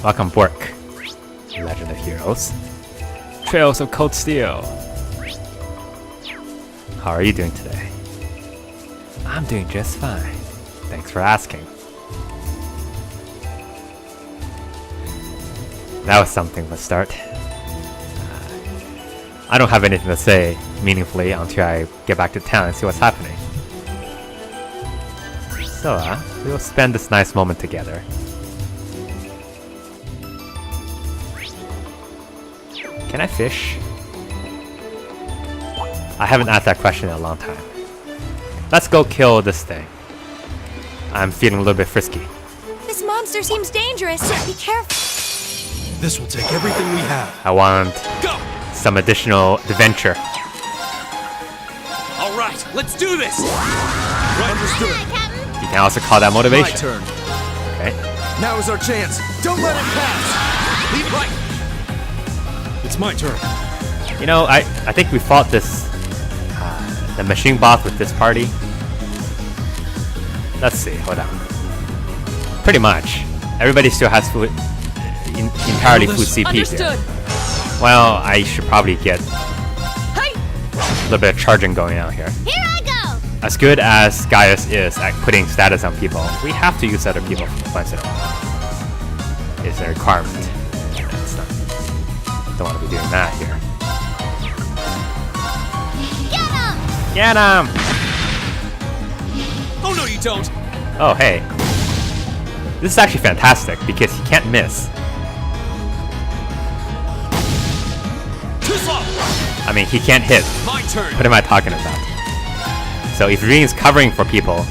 Welcome, Bork. Legend of Heroes. Trails of Cold Steel. How are you doing today? I'm doing just fine. Thanks for asking. That was something to start. I don't have anything to say meaningfully until I get back to town and see what's happening. So, we'll spend this nice moment together. Can I fish? I haven't asked that question in a long time. Let's go kill this thing. I'm feeling a little bit frisky. This monster seems dangerous. Be careful. This will take everything we have. I want some additional adventure. All right, let's do this. Understood. You can also call that motivation. My turn. Okay. Now is our chance. Don't let it pass. Lead right. It's my turn. You know, I think we fought this the machine boss with this party. Let's see. Hold on. Pretty much, everybody still has food. Entirely food CP Understood. here. Well, I should probably get a little bit of charging going on here. Here I go. As good as Gaius is at putting status on people, we have to use other people once in a while. It's a requirement. It's not, don't want to be doing that here. Get him! Oh no, you don't. Oh, hey. This is actually fantastic because he can't miss. Too slow. I mean, he can't hit. My turn. What am I talking about? So if Ring is covering for people,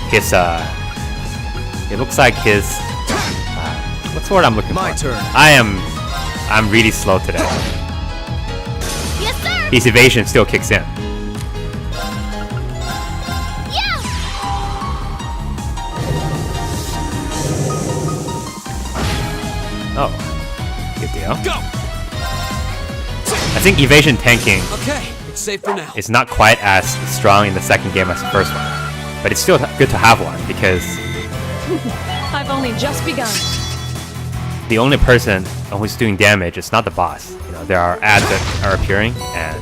his it looks like his what's the word I'm looking My for? turn. I'm really slow today. Yes, sir. His evasion still kicks in. Yeah. Oh, good deal. Go. I think evasion tanking Okay, it's safe for now. is not quite as strong in the second game as the first one, but it's still good to have one because I've only just begun. the only person who's doing damage is not the boss. You know, there are ads that are appearing, and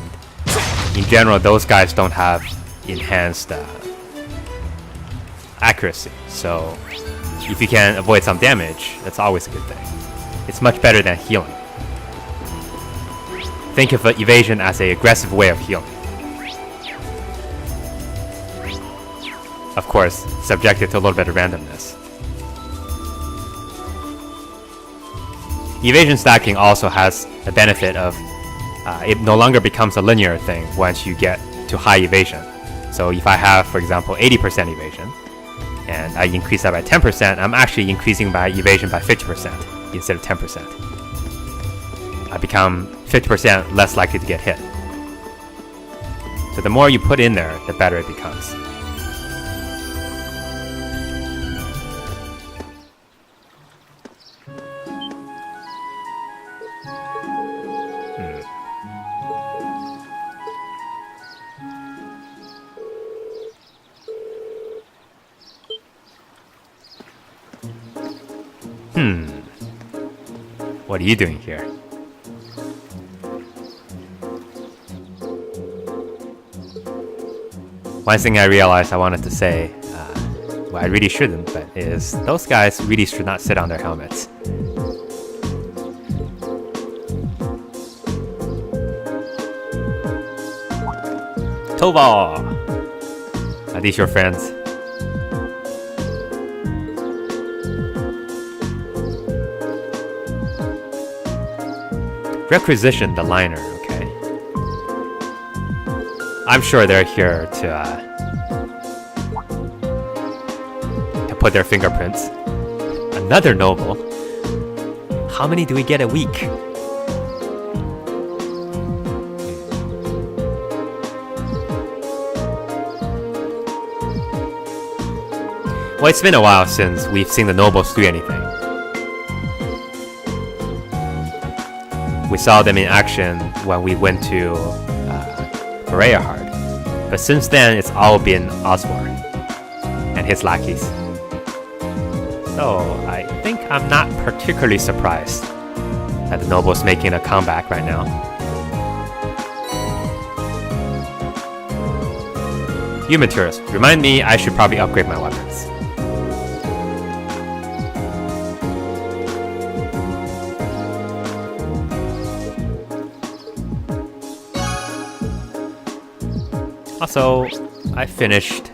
in general, those guys don't have enhanced accuracy. So if you can avoid some damage, that's always a good thing. It's much better than healing. Think of evasion as an aggressive way of healing. Of course, subjected to a little bit of randomness. Evasion stacking also has the benefit of it no longer becomes a linear thing once you get to high evasion. So if I have, for example, 80% evasion, and I increase that by 10%, I'm actually increasing my evasion by 50% instead of 10%. I become 50% less likely to get hit. So the more you put in there, the better it becomes. What are you doing here? One thing I realized I wanted to say, well, I really shouldn't, but is those guys really should not sit on their helmets. Tova! Are these your friends? Requisition the liner, okay. I'm sure they're here to put their fingerprints. Another noble? How many do we get a week? Well, it's been a while since we've seen the nobles do anything. We saw them in action when we went to Rayahard, but since then it's all been Osborne and his lackeys. So I think I'm not particularly surprised that the noble's making a comeback right now. You materials, remind me I should probably upgrade my weapons. Also, I finished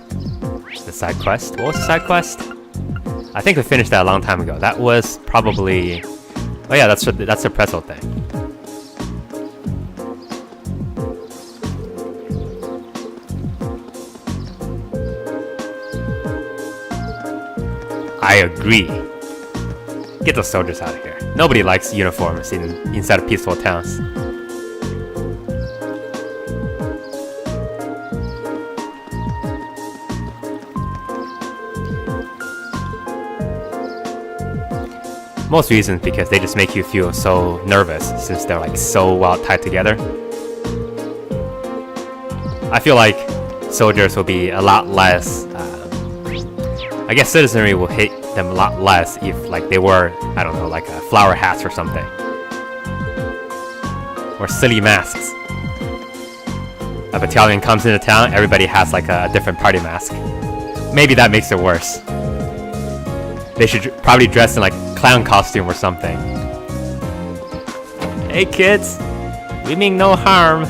the side quest. What was the side quest? I think we finished that a long time ago. That was probably... Oh yeah, that's the pretzel thing. I agree. Get those soldiers out of here. Nobody likes uniforms inside of peaceful towns. Most reasons because they just make you feel so nervous since they're like so well tied together. I feel like soldiers will be a lot less, I guess citizenry will hate them a lot less if like they were, I don't know, like flower hats or something. Or silly masks. A battalion comes into town, everybody has like a different party mask. Maybe that makes it worse. They should probably dress in like clown costume or something. Hey kids, we mean no harm.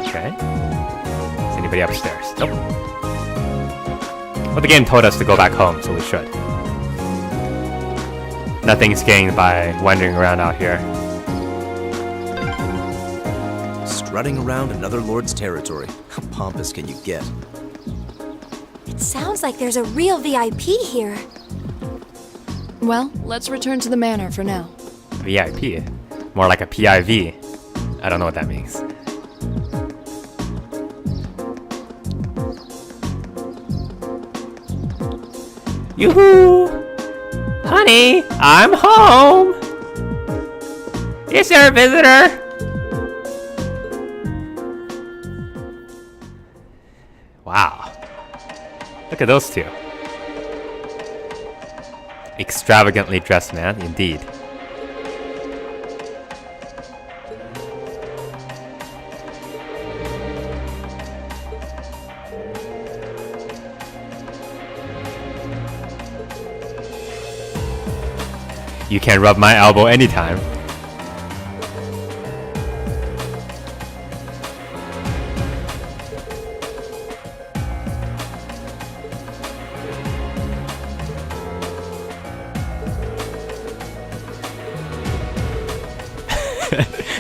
Okay. Is anybody upstairs? Nope. Well, the game told us to go back home, so we should. Nothing's gained by wandering around out here. Strutting around another lord's territory. How pompous can you get? It sounds like there's a real VIP here. Well, let's return to the manor for now. VIP? More like a PIV. I don't know what that means. Yoo-hoo! Honey, I'm home! Is there a visitor? Wow. Look at those two. Extravagantly dressed man, indeed. You can rub my elbow anytime.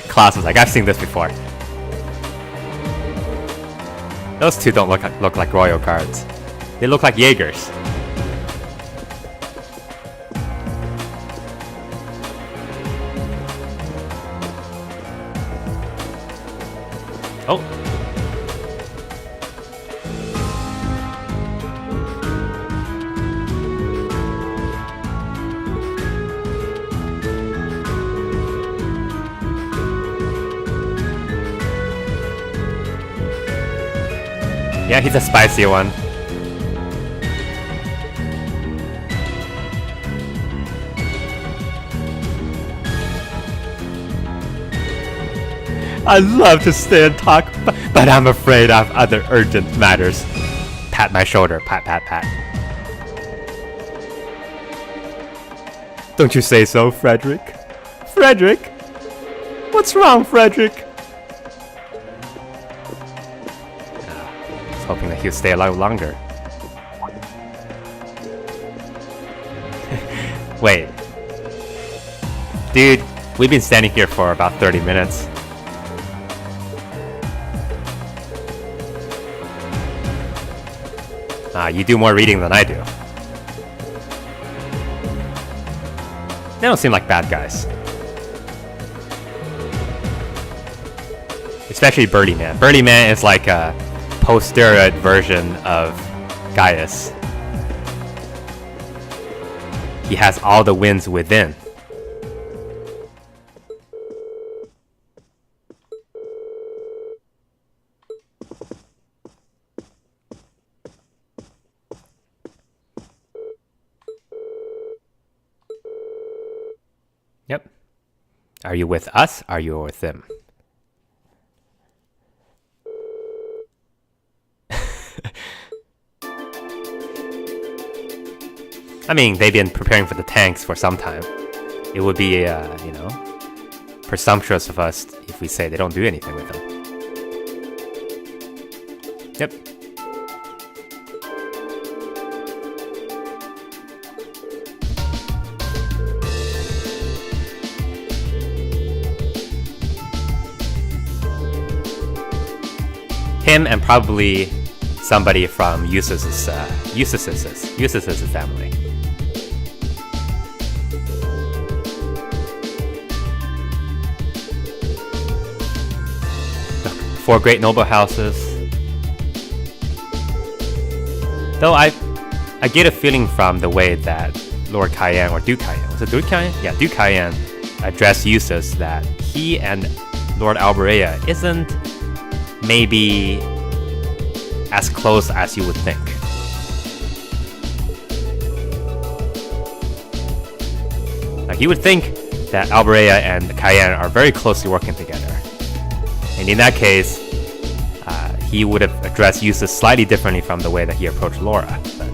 Klaus was like, I've seen this before. Those two don't look like royal guards. They look like Jaegers. Oh. Yeah, he's a spicy one. I'd love to stay and talk, but I'm afraid I have other urgent matters. Pat my shoulder, pat, pat, pat. Don't you say so, Frederick? Frederick? What's wrong, Frederick? I was hoping that he'd stay a lot longer. Wait. Dude, we've been standing here for about 30 minutes. You do more reading than I do. They don't seem like bad guys. Especially Birdie Man. Birdie Man is like a post-steroid version of Gaius. He has all the winds within. Yep. Are you with us? Are you with them? I mean, they've been preparing for the tanks for some time. It would be, presumptuous of us if we say they don't do anything with them. Yep. Him and probably somebody from Eustace's family. The 4 great noble houses. Though I get a feeling from the way that Lord Cayenne, or Duke Cayenne, was it Duke Cayenne? Yeah, Duke Cayenne addressed Eustace that he and Lord Alberea isn't maybe as close as you would think. Like, you would think that Alberea and Cayenne are very closely working together. And in that case, he would have addressed Eustace slightly differently from the way that he approached Laura. But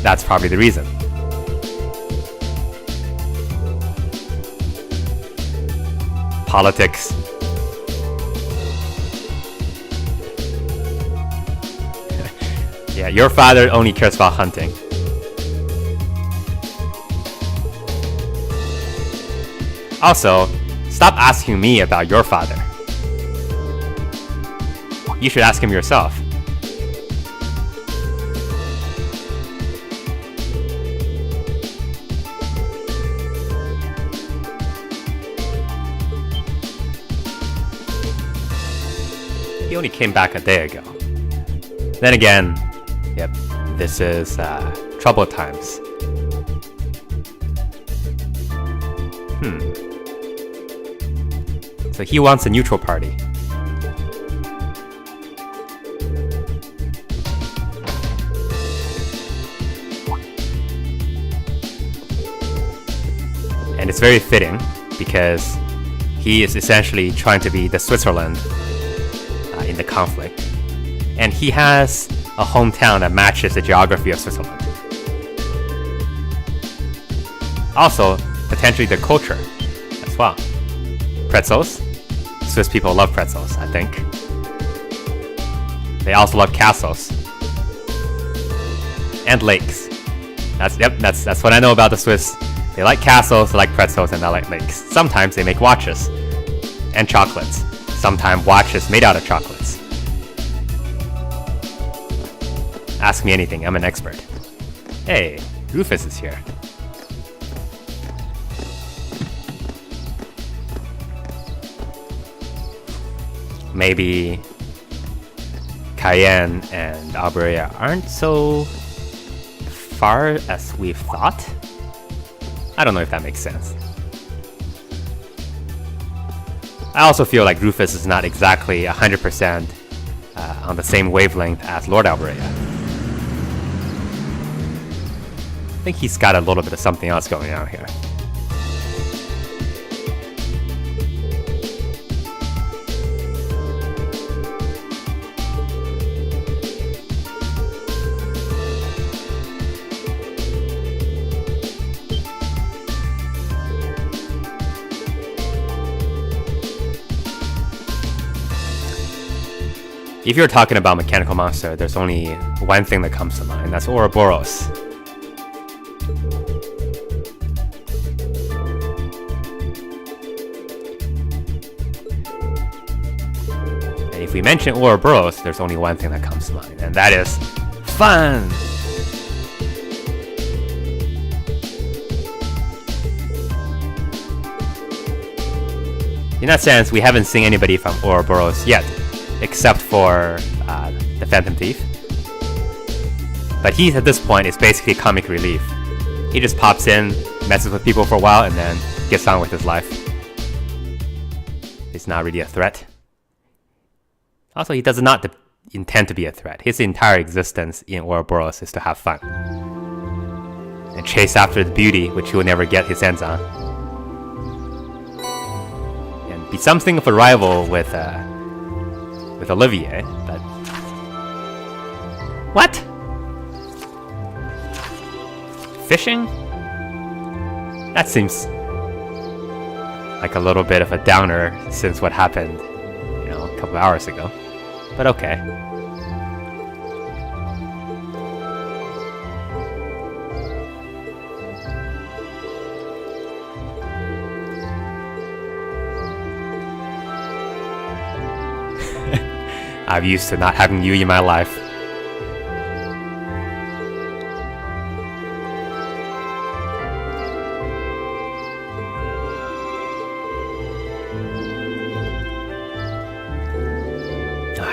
that's probably the reason. Politics. Yeah, your father only cares about hunting. Also, stop asking me about your father. You should ask him yourself. He only came back a day ago. Then again, yep, this is troubled times. So he wants a neutral party. And it's very fitting because he is essentially trying to be the Switzerland in the conflict. And he has a hometown that matches the geography of Switzerland. Also, potentially the culture as well. Pretzels. Swiss people love pretzels, I think. They also love castles. And lakes. That's what I know about the Swiss. They like castles, they like pretzels, and they like lakes. Sometimes they make watches. And chocolates. Sometimes watches made out of chocolates. Ask me anything, I'm an expert. Hey, Rufus is here. Maybe Cayenne and Alberea aren't so far as we've thought? I don't know if that makes sense. I also feel like Rufus is not exactly 100% on the same wavelength as Lord Alberea. I think he's got a little bit of something else going on here. If you're talking about mechanical monster, there's only one thing that comes to mind. That's Ouroboros. And if we mention Ouroboros, there's only one thing that comes to mind, and that is fun! In that sense, we haven't seen anybody from Ouroboros yet, except for the Phantom Thief. But he, at this point, is basically comic relief. He just pops in, messes with people for a while, and then gets on with his life. He's not really a threat. Also, he does not intend to be a threat. His entire existence in Ouroboros is to have fun. and chase after the beauty, which he will never get his hands on. And be something of a rival with Olivier, but... What? Fishing? That seems like a little bit of a downer since what happened, you know, a couple hours ago. But okay. I'm used to not having you in my life.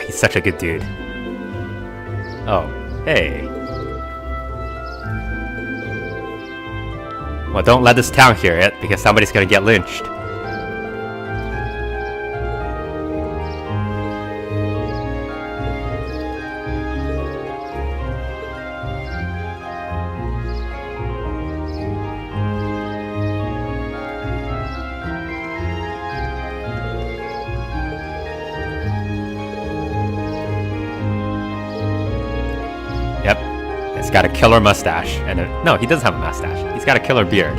He's such a good dude. Oh, hey. Well, don't let this town hear it, because somebody's gonna get lynched. Yep, it's got a killer mustache, and no, he doesn't have a mustache. He's got a killer beard.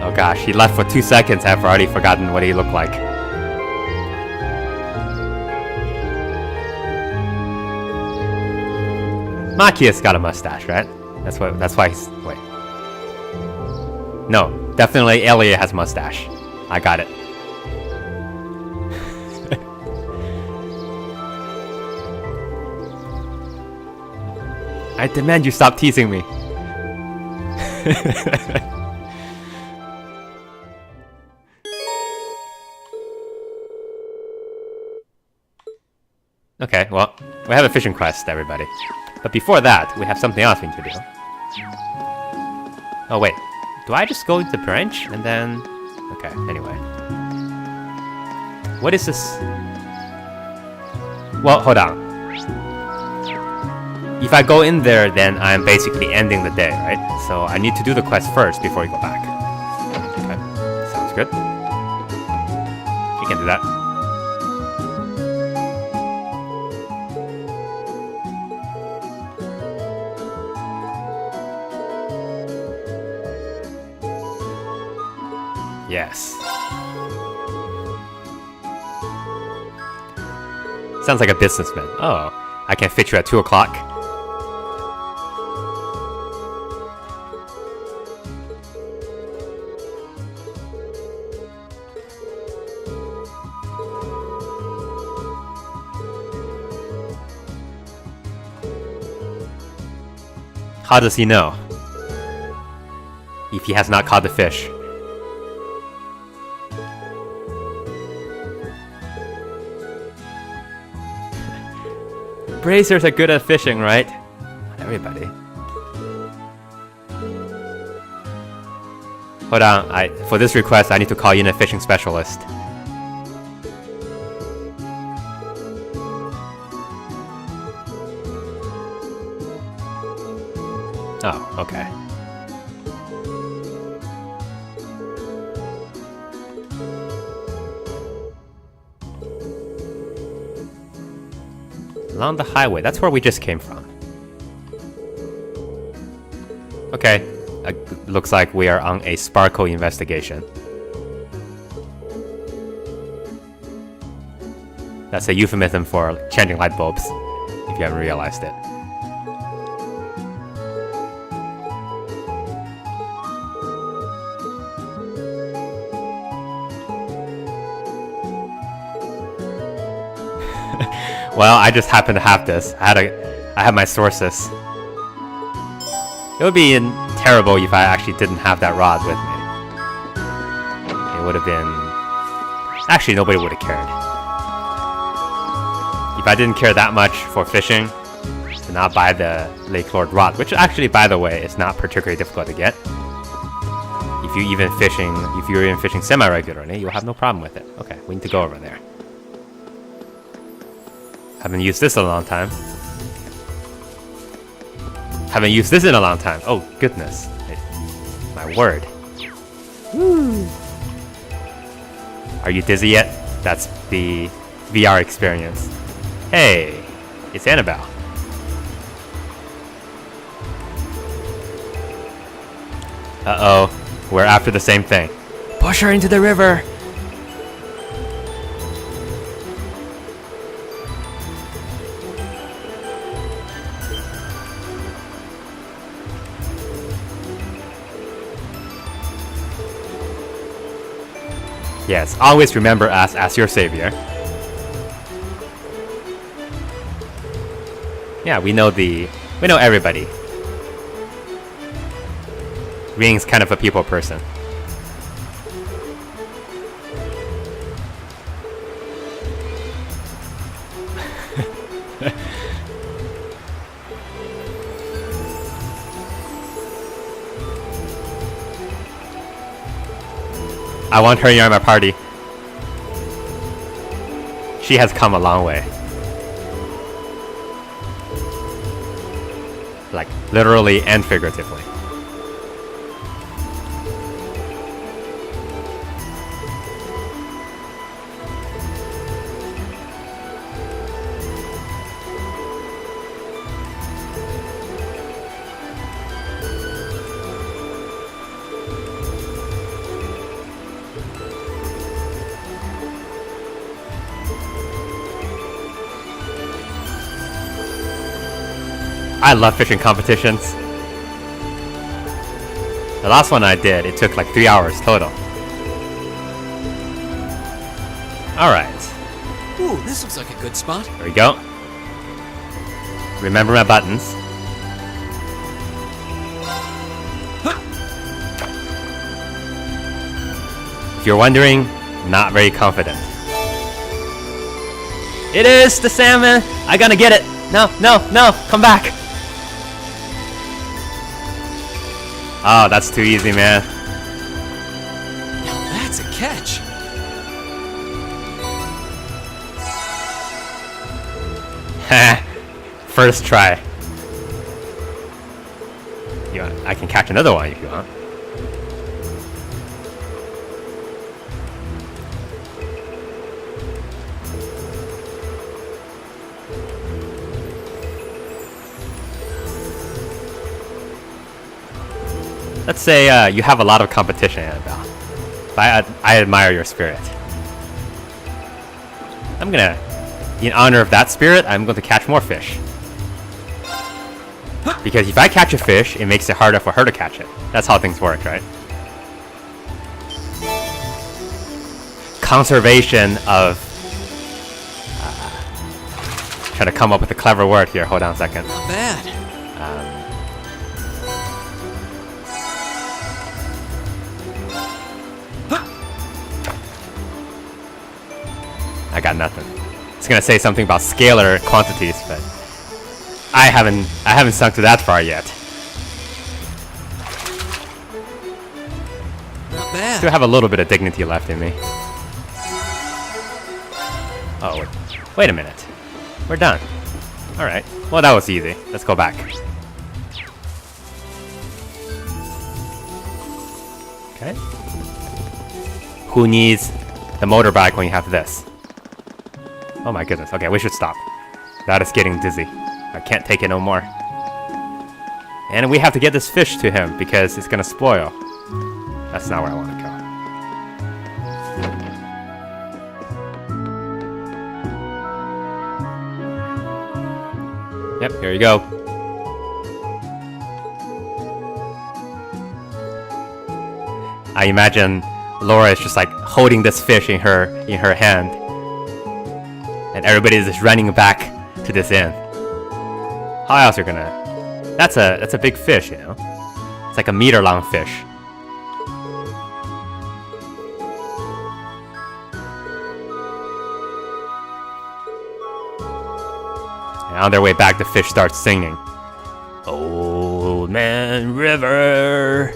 Oh gosh, he left for 2 seconds. I've already forgotten what he looked like. Machia's got a mustache, right? That's why he's... Wait. No, definitely Elia has a mustache. I got it. I demand you stop teasing me. Okay, well, we have a fishing quest, everybody. But before that, we have something else we need to do. Oh wait, do I just go into the branch and then... Okay, anyway. What is this? Well, hold on. If I go in there, then I'm basically ending the day, right? So I need to do the quest first before we go back. Okay, sounds good. You can do that. Yes. Sounds like a businessman. Oh, I can fit you at 2 o'clock. How does he know? If he has not caught the fish. Brazers are good at fishing, right? Not everybody. Hold on, for this request, I need to call in a fishing specialist. Oh, okay. Along the highway, that's where we just came from. Okay, looks like we are on a Sparkle investigation. That's a euphemism for changing light bulbs, if you haven't realized it. Well, I just happen to have this. I have my sources. It would be terrible if I actually didn't have that rod with me. It would have been... Actually, nobody would have cared. If I didn't care that much for fishing, to not buy the Lake Lord rod, which actually, by the way, is not particularly difficult to get. If you're even fishing semi-regularly, you'll have no problem with it. Okay, we need to go over there. Haven't used this in a long time. Haven't used this in a long time. Oh, goodness. My word. Are you dizzy yet? That's the VR experience. Hey, it's Annabelle. Uh-oh, we're after the same thing. Push her into the river. Yes, always remember us as your savior. Yeah, we know everybody. Ring's kind of a people person. I want her in my party. She has come a long way. Like, literally and figuratively. I love fishing competitions. The last one I did, it took like 3 hours total. Alright, Ooh, this looks like a good spot. here we go. Remember my buttons. If you're wondering, not very confident. It is the salmon! I'm gonna get it! No, no, no! Come back! Oh, that's too easy, man. Now that's a catch. First try. I can catch another one if you want. Let's say you have a lot of competition, Annabelle. But I admire your spirit. I'm gonna, in honor of that spirit, I'm going to catch more fish. Because if I catch a fish, it makes it harder for her to catch it. That's how things work, right? Conservation of... trying to come up with a clever word here. Hold on a second. Not bad. I got nothing. It's gonna say something about scalar quantities, but I haven't sunk to that far yet. Not bad. Still have a little bit of dignity left in me. Oh, wait a minute. We're done. Alright. Well, that was easy. Let's go back. Okay. Who needs the motorbike when you have this? Oh my goodness. Okay, we should stop. That is getting dizzy. I can't take it no more. And we have to get this fish to him because it's gonna spoil. That's not where I want to go. Yep, here you go. I imagine Laura is just like holding this fish in her hand. And everybody is just running back to this inn. How else are you gonna... That's a big fish, you know? It's like a meter-long fish. And on their way back, the fish starts singing. Old Man River.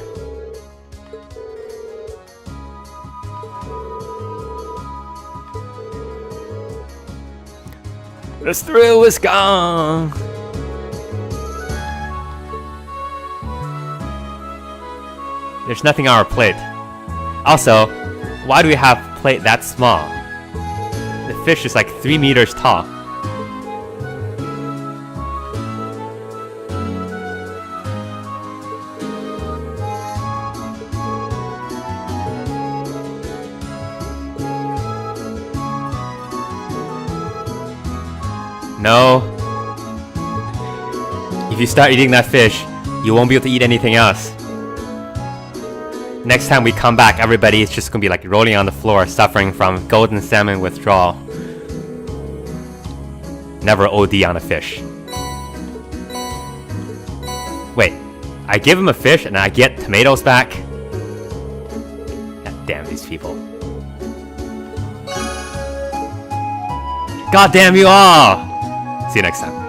The thrill is gone. There's nothing on our plate. Also, why do we have a plate that small? The fish is like 3 meters tall. No. If you start eating that fish, you won't be able to eat anything else. Next time we come back, everybody is just gonna be like rolling on the floor, suffering from golden salmon withdrawal. Never OD on a fish. Wait, I give him a fish and I get tomatoes back? God damn these people. God damn you all! See you next time.